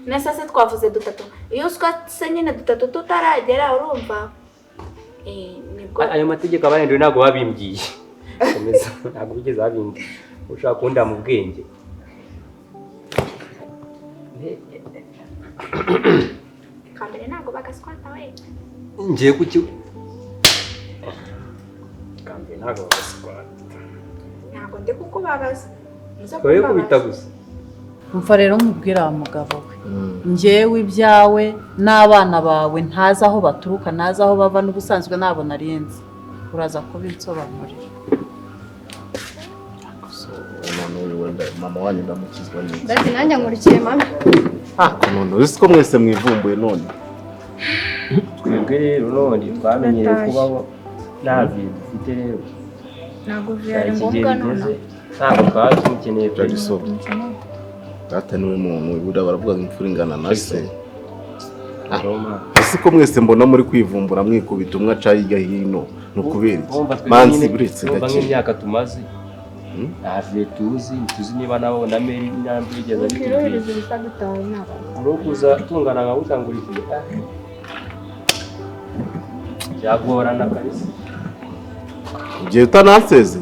nesa se twavuze dutatu iyo twatse nyine dutatu tutaragera urumva nibwo ayo mategeko abarenduye ntago babimbwiye komeza ntago bigeze babimbwiye ushaka kunda mu bwenge kambere ntago bagaswata we ngiye kuki kambere ntago bagaswata ntago ndi kukubabaza Oye kubita gusa umva rero nkubwira wa mugabo we njyewe ibyawe n'abana bawe ntazi aho baturuka nazi aho bava n'ubusanzwe nabona arenze uraza kubinsobanurira mama wanyu ndamukizwa neza ndati nanjye nkurikiye mama none uzi ko mwese mwivumbuye none twebwe rero none twamenyereye kubaho nta bintu dufite rero ntabwo vyari ngombwa none ntabwo twazi mukeneye Jackison data niwe muntu ibura baravuga ngo imfura ingana na se ese ko mwese mbona muri kwivumbura mwikubita umwe aca hirya hino nukubera iki manzi buretse gake nk'imyaka tumaze ntavuye tuzi niba nabo na meri n'andi bigeze bitubwira urukuza tungana nka utangurikije byagorana kabisa ugiye utananseze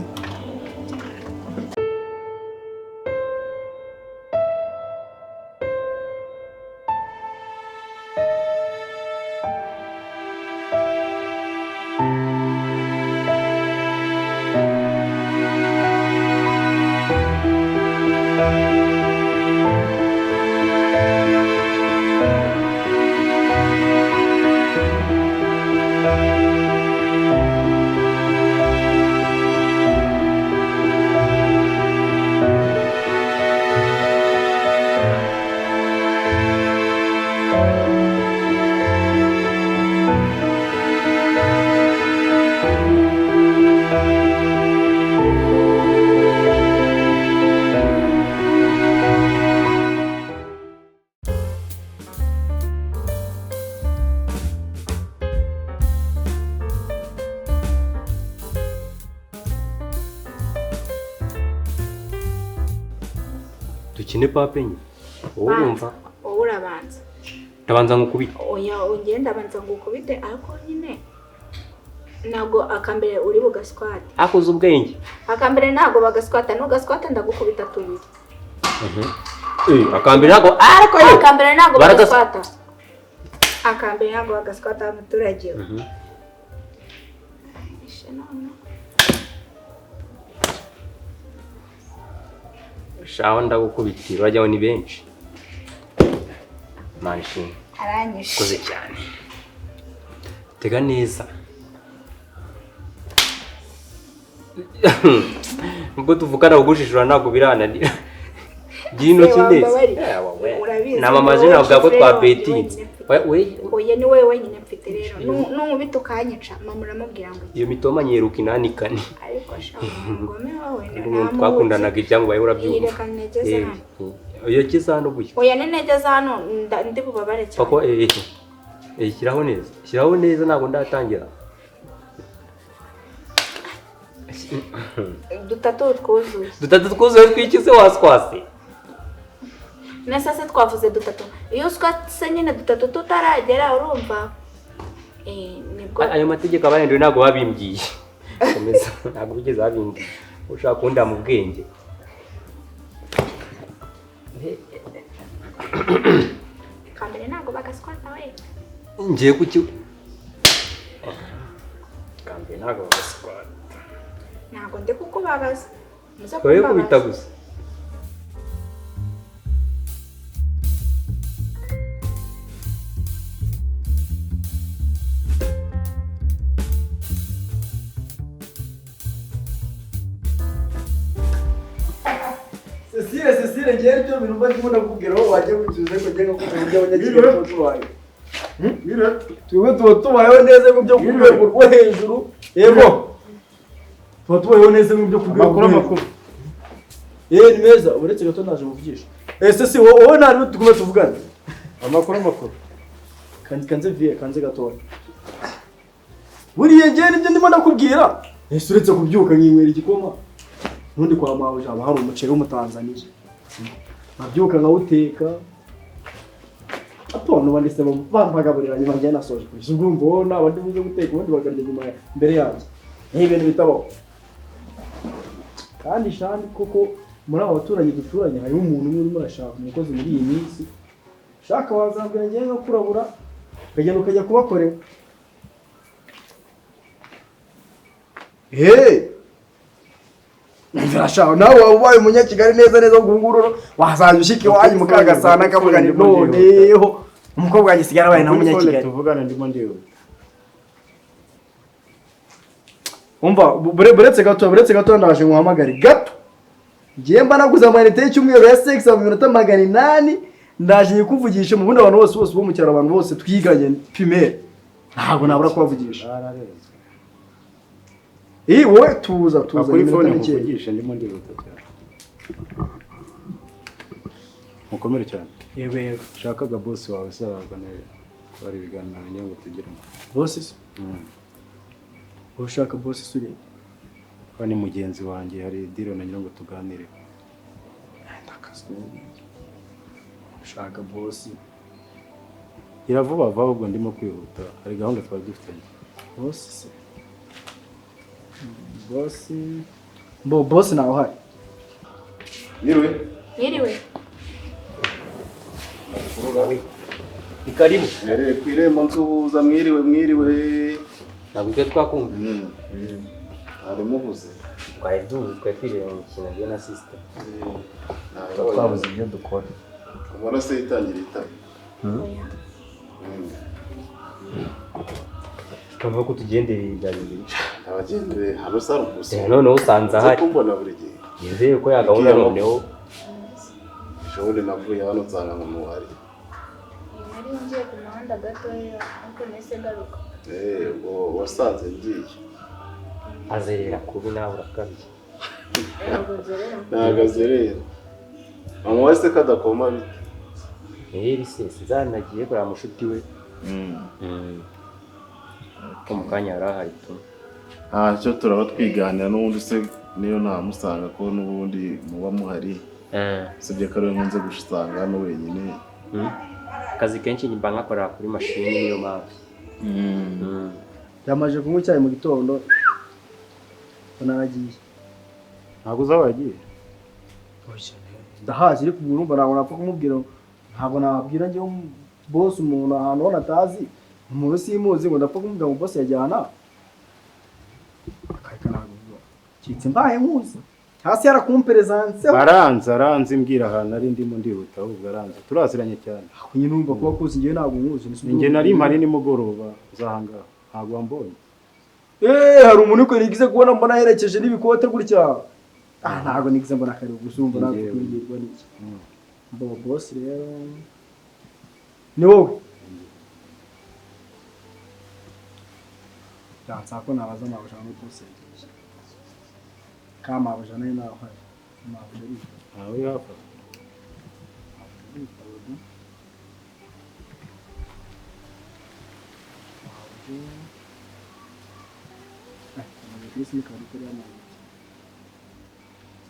dukine papenye urumva wowe urabanza ndabanza ngukubite oya ugenda abanza ngukubite ariko nyine nago akambere uri bugaswata akoze ubwenge akambere nago bagaswata no gaswata ndagukubita tubiri akambere nago ariko akambere nago bagaswata akambere nago bagaswata umuturage shaho ndagukubitira urajyaho ni benshi manshi aranyishe koze cyane tega neza ubwo tuvukana ugushishura ntabwo birananira gino kinde namamaje navuga ko twa beti oya ni wewe wenyine mfite rero n'umubita ukanyica mama uramubwira ngo iyo mitoma nyeruka inanikane ariko shaho ngome wowe twakundanaga ibyango baye urabyumva reka negeze hano oya kiza hano gutya oya negeze hano ndi bubabare cyane pako shyiraho neza ntabwo ndatangira dutatu twuzuye twikize waswase nesa se twavuze dutatu iyo twatse nyine dutatu tutaragera urumva nibwo ayo mategeko abarenduye ntago babimbwiye komeza ntago bigeze babimbwiye ushaka kunda mu bwenge kambere ntago bagaswata we ngiye kuki kambere ntago bagaswata ntago ndi kukubabaza oye kubita gusa Cecile ngiye byo bintu mba ndimo ndakubwiraho wagiye gutuze ko ngiye gukubwira abanyagiro tubaye tuwe tubayeho neza mu byo kurwego rwo hejuru yego tubayeho neza mu byo kurwego makuru ni meza uretse gato naje muvugisha si wowe nari tugume tuvugana amakuru kanze vie kanze gato buriye ngiye nibyo ndimo ndakubwira uretse kubyuka nkinywera igikoma nundi kwa mawe jaba hari umuceri w'umutanzaniya nabyuka nkawuteka n'ubandi se bampagaburira nyuma njye nasoje kwisha ubwo mbona abandi buze guteka ubundi bakarya nyuma mbere yanjye ni ibintu bitabaho kandi shandi koko muri abo baturanyi duturanye harimo umuntu umwe urimo arashaka umukozi muri iyi minsi shaka wazambwira njye nko kurabura ukagenda ukajya kubakorera Ndashaka nawe wabaye umunyakigali neza ngungururo wazanje ushike iwanyu mukagasana akavuga ni noneho umukobwa wanjye sigara baye na umunyakigali tuvugana ndimo ndiwe umva buretse gato ndaje nguhamagare gato ngiye mba naguze amanite y'icyumweru ya sex mu minota 800 ndaje nyikuvugisha mu bundi abantu bose bo mu cyaro abantu bose twiganye primaire ntabwo nabura kubavugisha wowe tuza kuri phone kuvugisha ndimo ndihuta cyane mukomere cyane yego shakaga boss wawe saragwa neza bari biganira nyango tugiramo boss ushaka boss suri ni mugenzi wanjye hari deal na nyango tuganire ushaka boss iravuba ahubwo ndimo kwihuta hari gahunda twari dufitanye boss nawe hari Yiriwe. Ikarimu. Kwirembo nsuhuza mwiriwe. Ntabwo ibyo twakumva. Ari muhuze. Twari twireba mu kintu byo na sister. Twabuze ibyo dukora. Ubona se itangira itabi. Tuvuga ko tugendereye ibyaje mbere. Abagendere hano sarukuze. None usanze ahari. Kumbona buri gihe. Yizeye ko yagahunda noneho. Shobore navuye hano nsanga mu hari. Nari ngiye ku muhanda gatoya ariko nese garuka. Wasanze ngiye. Azerera kubi nawe urakabije. Nagazerera. Mama wese kadakoma bite. Risesi zanagiye kuri amushuti we. Ko mukanya yarahari tu. Cyo turaba twiganira n'ubundi se niyo namusanga ko n'ubundi muba muhari. Sibye kare nkunze gushitanga hano wenyine. Akazi kenshi nyimba nkakora kuri machine niyo mpamvu. Yamaje kunywa icyayi mu gitondo. Naragiye. Ntabwo uzabagiye. Ndahaje iri kugurumba ntabwo napfa kumubwira ntabwo nababwira njye boss umuntu ahantu ho natazi umuntu simuzi ngo ndapfa kumubwira ngo boss yajyana akayika ntabwo kitse mbaye muzi hasi yarakumperezanse aranze mbwira ahantu ari ndimo ndihuta ahubwo aranze turaziranye cyane nyine numva kuba kuzi ngiye ntabwo nkuzi njye nari mpari nimugoroba zahanga ntabwo wambonye hari umuntu uko yigize kubona mbona yerekeje n'ibikote gutya ntabwo nigize mbona kare gusumba ntabwo kwigirwa n'iki boss rero ni wowe yansako nabaza nabaje no boss kama abajana naho hari nawe hafa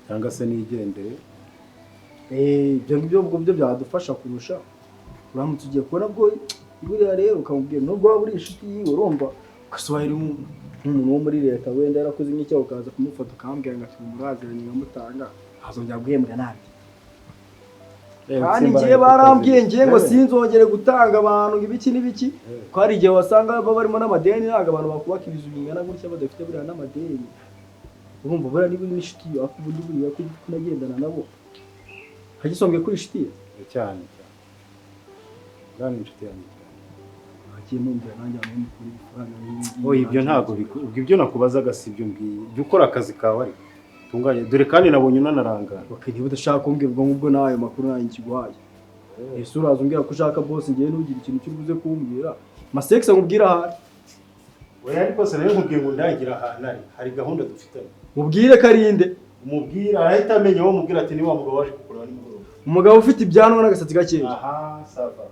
cyangwa se nigendere ibyo ngibyo byo byadufasha kurusha uramutse ugiye kubona bwo buriya rero ukamubwira nubwo waba uri inshuti yiwe urumva ugasobanura nk'umuntu wo muri leta wenda yarakoze nk'icyaha ukaza kumufata ukambwira ngo ati muraziranye nkamutanga hazongera guhembwa nabi kandi ngiye barambwiye ngiye ngo sinzongere gutanga abantu ibiki n'ibiki ko hari igihe wasanga baba barimo n'amadeni ntabwo abantu bakubaka ibizu bingana gutya badafite buriya n'amadeni urumva buriya niba uri n'inshuti yawe akubundi buriya ko unagendana nabo hagisonge kuri inshuti ye cyane ngana inshuti yanjye hagiye mumbira nanjye abantu mukuri ifaranga ibyo ntabwo ibyo nakubazaga si ibyo ngiye ibyo ukora akazi kawe ari tunganye dore kandi nabonye unanarangara niba udashaka kumbwira ubwo ngubwo nawe makuru nanjye nkiguhaye ese uraza umbwira ko ushaka boss ngiye ntugire ikintu cy'ubuze kumbwira masex nkubwira ahari oya ariko se nayo nkubwiye ngo ndagira ahantu hari gahunda dufitanye mubwire karinde umubwira arahita amenya wo mubwira ati ni wa mugabo waje kukureba nimugoroba umugabo ufite ibyanwa n'agasatsi gakeya sava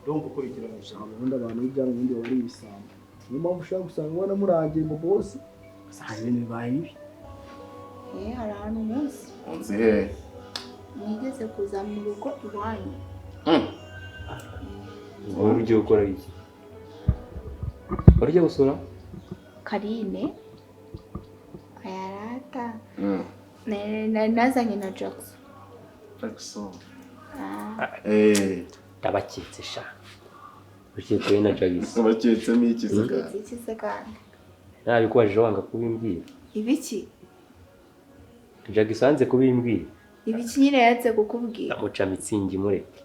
ndumva ukurikirana gushaka ubundi abantu b'ibyanwa ubundi bari ibisambo niyo mpamvu ushaka gusanga ubona murangiye ngo boss usanga ibintu bibaye bibi hari ahantu munsi munsi hehe nigeze kuza mu rugo iwanyu wowe ugiye gukora iki? Urya gusura? Karine ayarata nazanye na Jackson. Abaketse sha. Uketse na Jackison. Abaketsemo iki se kandi? Nabikwaje wanga kubimbwira. Ibiki? Jackison anze kubimbwira. Ibiki nyine yatse kukubwira. Amuca mitsingi mureke.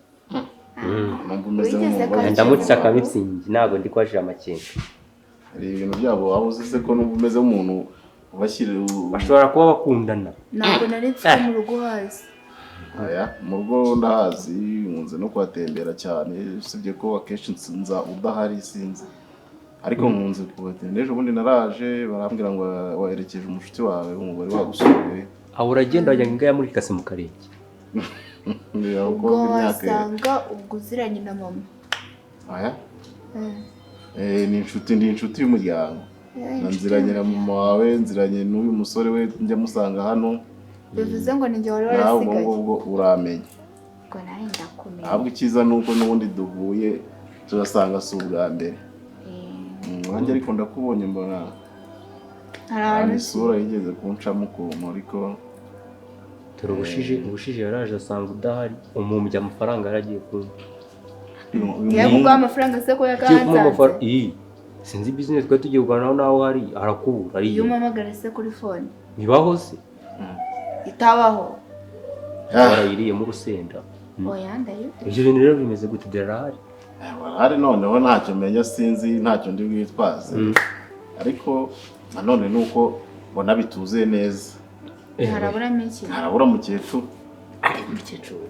Ndamutse akamitsingi ntago ndi kwashira amakenga. Hari ibintu byabo wabuze se ko numva umeze nk'umuntu ubashyira bashobora kuba bakundana. Ntabwo nari mfite mu rugo hazi. Aya mu rugo ndahazi nkunze no kuhatembera cyane usibye ko akenshi nsinza udahari sinzi ariko nkunze kuhatembera. Ejo bundi naraje barambwira ngo waherekeje umushuti wawe umugore wagusuye aho uragenda wajya ngaya muri kase mu karenge. Ubwo wasanga ubwo uziranye na mama. Aya ni inshuti y'umuryango. Nanziranye na mama wawe nziranye n'uyu musore we njya musanga hano. Bivuze ngo ninjye wari warasigaye. Ubwo uramenye. Ngo nawe ndakumenya. Ahubwo icyiza nuko n'ubundi duhuye turasanga si ubwa mbere. Wanjye ariko ndakubonye mbona hari isura yigeze kuncamo ukuntu ariko ubushije yaraje asanga udahari umumbya amafaranga yaragiye kumva. Yaguha amafaranga se ko yaganze. Sinzi business twa tugiye kuganiraho naho hari arakubura ari. Iyo umamagara se kuri phone. Bibaho se? Itabaho. Barayiriye mu rusenda. Oya ndayo. Ibyo bintu rero bimeze gute derahari? Hari noneho ntacyo menya sinzi ntacyo ndi bwitwaze. Ariko nanone nuko mbona bituze neza. Harabura miki. Harabura mukecuru. Mukecuru.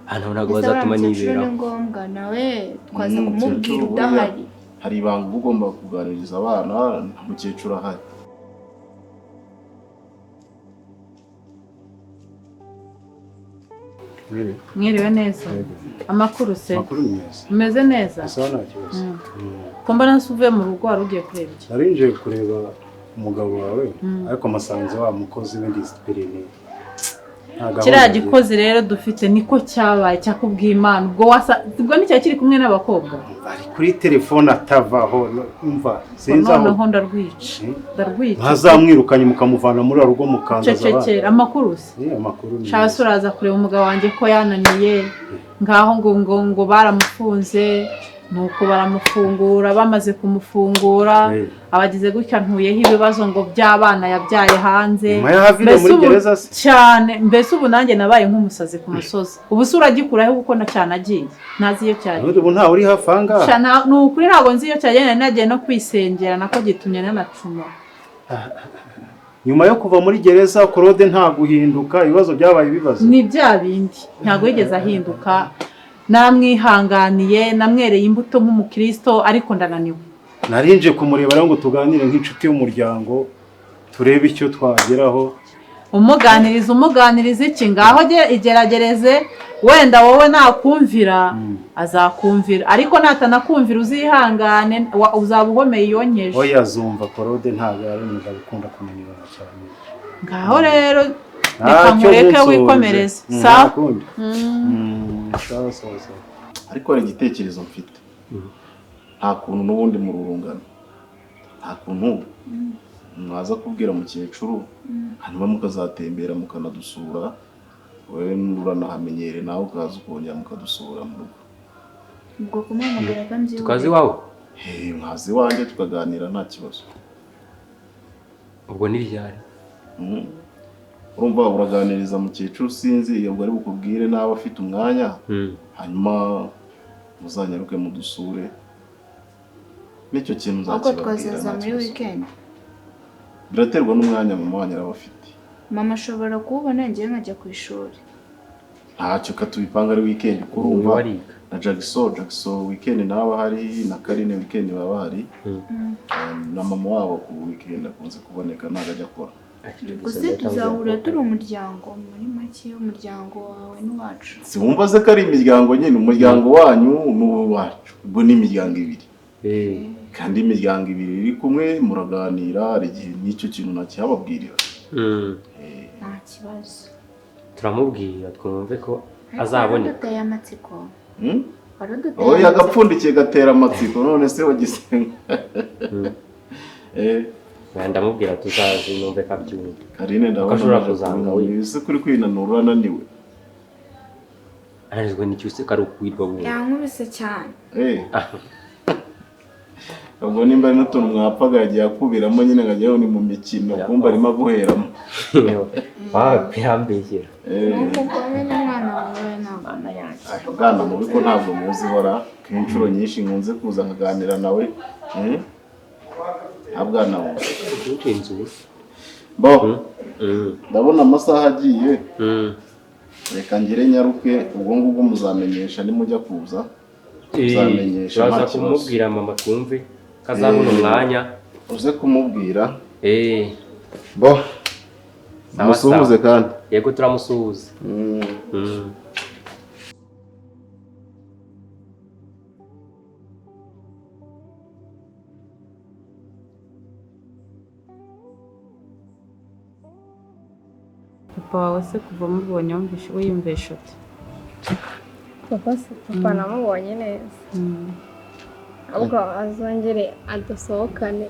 Hano ntabwo bazatuma nibera. Ni ngombwa nawe twaza kumubwira udahari. Hari ibanga ugomba kuganiriza abana mukecuru ahari. Mwiriwe neza. Amakuru se? Amakuru meza. Umeze neza? Asa nta kibazo. Ko mbona uvuye mu rugo wari ugiye kureba iki? Narinje kureba umugabo wawe ariko masanze wa mukozi w'indiscipline. Kiriya gikozi rero dufite niko cyabaye cyakubwiye Imana ubwo nicyo kiri kumwe n'abakobwa ari kuri telefone atavaho umva sinzi aho noneho ndarwica ntazamwirukanye mukamuvana muri rugo mukandaza cecekera amakuru se amakuru ni cyase uraza kureba umugabo wanjye ko yananiye ngaho ngo baramufunze nuko baramufungura bamaze kumufungura abagize gutya ntuyeho ibibazo ngo by'abana yabyaye hanze cyane mbese ubu nanjye nabaye nk'umusazi ku musozi ubu se uragikuraho kuko nacyanagiye ntazi iyo cyagiye ubu nta uri hafanga ni ukuri ntabwo nzi iyo cyagiye nagiye no kwisengera nako gitumye n'amacuma nyuma yo kuva muri gereza Claude nta guhinduka ibibazo byabaye ibibazo ni bya bindi ntago yigeze ahinduka namwihanganiye namwereye imbuto nk'umukristo ariko ndananiwe narinje kumureba rero ngo tuganire nk'inshuti y'umuryango turebe icyo twageraho umuganiriza iki ngaho igeragereze wenda wowe nakumvira azakumvira ariko natanakumvira uzihangane uzaba uhomeye yonyeje oya azumva Claude ntabwo ari umugabo ukunda kumenyerana cyane ngaho rero reka mureke wikomereze sawa ariko hari igitekerezo mfite nta kuntu n'ubundi mu rurungano nta kuntu mwaza kubwira mukecuru hanyuma mukazatembera mukanadusura wowe nuranahamenyere nawe ukaza ukongera mukadusura mu rugo ubwo kumamagara kandi tukazi wawe mwazi wanjye tukaganira nta kibazo ubwo ni ryari urumva uraganiriza mukecuru sinzi ubwo ari bukubwire nawe afite umwanya hanyuma muzanyaruke mudusure nicyo kintu nzakibabwira twazaza muri weekend biraterwa n'umwanya mama wanyu araba afite mama ashobora kubona ngiye nkajya ku ishuri ntacyo katubipanga ari weekend kurumva na Jackson weekend naba hari na Karine weekend baba hari na mama wabo ku weekend akunze kuboneka nagajya akora gusa tuzahura turi umuryango muri make y'umuryango wawe n'uwacu siwumva se ko ari imiryango nyine umuryango wanyu n'uwacu ubwo ni imiryango ibiri kandi imiryango ibiri iri kumwe muraganira igihe n'icyo kintu nakihababwirira nta kibazo turamubwira twumve ko azaboneka ateye amatsiko oya agapfundikiye gatera amatsiko none se wagisenga ndamubwira tuzazi numve kabyumva Karine ndabona kuzanga wese kuri kwinanura ananiwe arizwe n'icyuse kari ukwirwa bundi yankubise cyane ubwo nimba ari n'utuntu mwapfaga yagiye akubiramo nyine ngajyaho ni mu mikino kumva arimo aguheramo yambeshyera umugome n'umwana wawe n'abana yanjye bwana mubi ko ntabwo muzi hora inshuro nyinshi nkunze kuza nkaganira nawe abwana we bo ndabona amasaha agiye reka ngire nyaruke ubwo ngubwo muzamenyesha nimujya kuza uzamenyesha nta kibazo kumubwira mama twumve kazabona umwanya uze kumubwira bo musuhuze kandi yego turamusuhuza papa wawe se kuva mubonye wiyumvisha ute papa namubonye neza ahubwo azongere adusohokane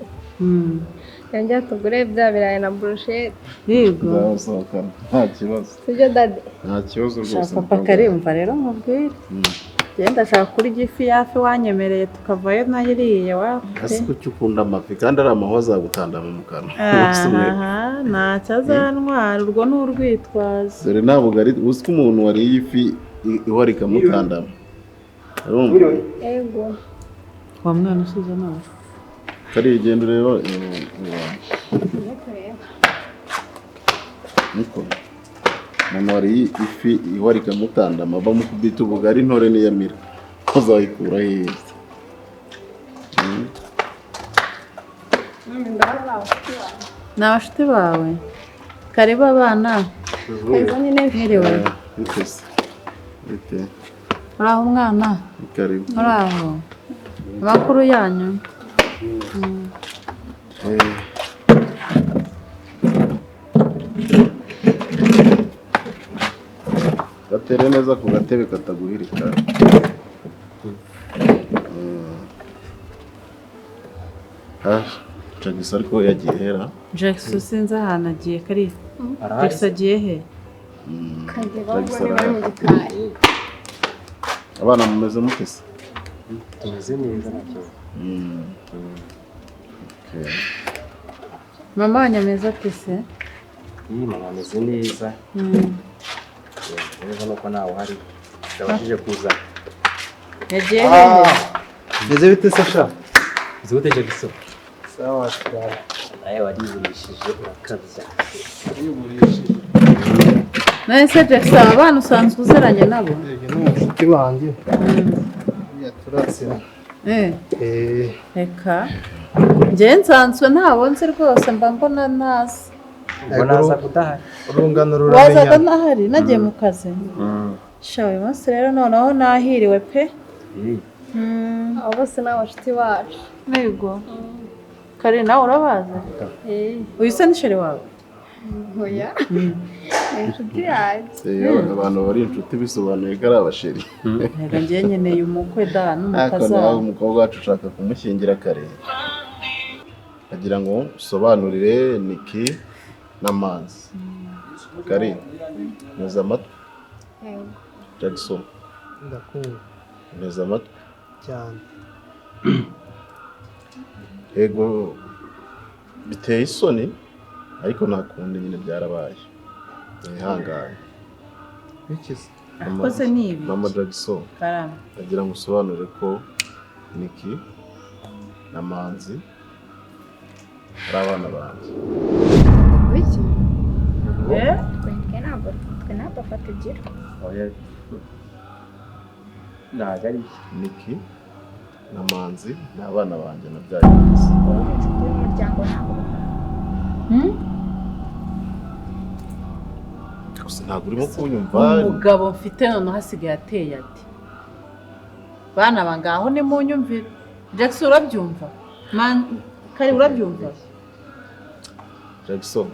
yongere tugure bya birayi na burushete yego nzasohokana nta kibazo sibyo dade nta kibazo rwose papa karimva rero mubwire genda ashaka kurya ifi yafi wanyemereye tukavayo nayiriye ese kuki ukunda amafi kandi ari amahwa azagutandama mu kanwa ntacyo azantwara urwo ni urwitwazo dore ntabwo ari uzi ko umuntu wariye ifi ihora ikamutandama yego wa mwana usize nawe kari igenda ureba niko umuntu wariye ifi ihora ikamutandama bamukubita ubugari intore niyamira uzayikura heza ni abashuti bawe karibu abana mwiriwe uri aho umwana karibu uri aho amakuru yanyu gatere neza ku gatebe kataguhirika Jackison ariko yagiye hera Jackison sinzi ahantu agiye kari Jackison agiye he abana mumeze mute se tumeze neza nacyo mama wanyameze ate se mama ameze neza neza nuko nawe uhari ndabashije kuza yagiye he meze bite se sha zibute Jackison sawa sawa nawe warigurishije urakabya nahise Jackson abana usanzwe uzeranye nabo ni umushuti wanjye yaturatsira reka njye nsanzwe ntabwo nzi rwose mba mbona ntazi mbona aza kudahari urungano wazaga ruramenya ntahari nagiye mu kazi sha uyu munsi rero noneho nahiriwe pe abo bose ni abashuti bacu yego kare nawe urabazi uyu se ni sheri wawe oya ni inshuti yanjye abantu bari inshuti bisobanuye ko ari abasheri reka njye nkeneye umukwe da ariko n'umukaza nawe umukobwa wacu ushaka kumushyingira kare agira ngo usobanurire Niki n'Amanzi kare neza amatwi Jackson ndakumva neza amatwi cyane yego biteye isoni ariko nta kundi nyine byarabaye nihangane bikize akoze nibi mama Jackson karama agira ngo usobanure ko Niki n'Amanzi ari abana banjye iki eh twe ntabwo afata igira ntabwo ari Niki n'Amanzi ni abana banjye nabyaye neza inshuti y'umuryango ntabwo gusa ntabwo urimo kunyumva umugabo mfite noneho hasigaye ateye ati bana bangaho ni mu nyumvire Jackson urabyumva kari urabyumva Jackson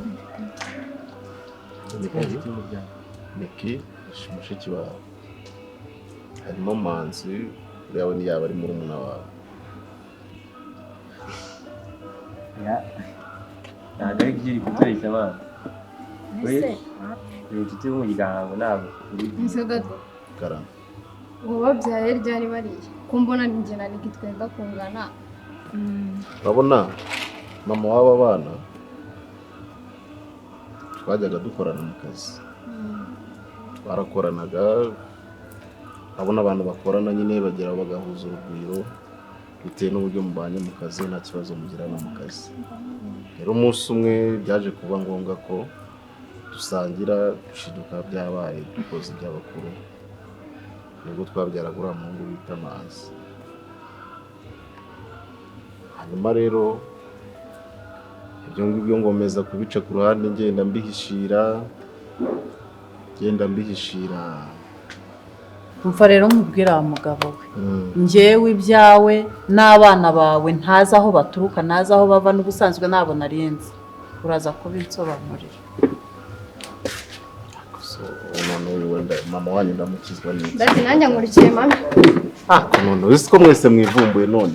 Niki mushiki wawe harimo Manzi yawe ni yaba ari murumuna wawe. ntabwo ari kiri kutureshya abana inshuti y'umuryango ntabwo ese gato Karama uwo babyaye ryari bariye ko mbona ninjye na Niki twenda kungana. urabona mama w'aba bana twajyaga dukorana mu kazi twarakoranaga abona abantu bakorana nyine bagera bagahuza urugwiro bitewe n'uburyo mubanye mu kazi nta kibazo mugirana mu kazi. Rero umunsi umwe byaje kuba ngombwa ko dusangira dushiduka byabaye dukoze iby'abakuru nibwo twabyaraga uriya muhungu bita Amazi. Hanyuma rero ibyo ngibyo ngomeza kubica ku ruhande ngenda mbihishira. umva rero nkubwira wa mugabo we njyewe ibyawe n'abana bawe ntazi aho baturuka ntazi aho bava n'ubusanzwe nabo narinzi uraza kubinsobanurira. None wenda mama wanyu ndamukizwa neza. Bati nanjye nkurikiye mama. None uzi ko mwese mwivumbuye none.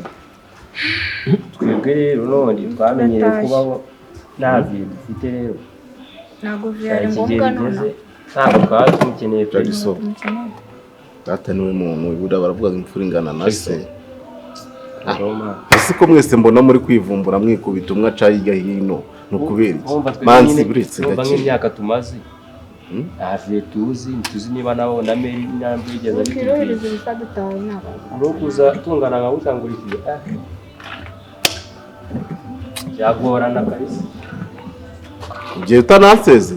twebwe rero none twamenyereye kubaho nta bintu dufite rero ntabwo byari ngombwa none ntabwo twaba tumukeneye Jackison data niwe muntu buriya baravuga ngo imfura ingana na se. Ese ko mwese mbona muri kwivumbura mwikubita umwe aca hirya hino ni ukubera iki? Manzi buretse gake nk'imyaka tumaze hafi tuzi niba nabo na meri n'andi bigeze ari twirohereze bisagutawe nabo urukuza tungana nka utangurikiye byagorana kabisa ugiye utananseze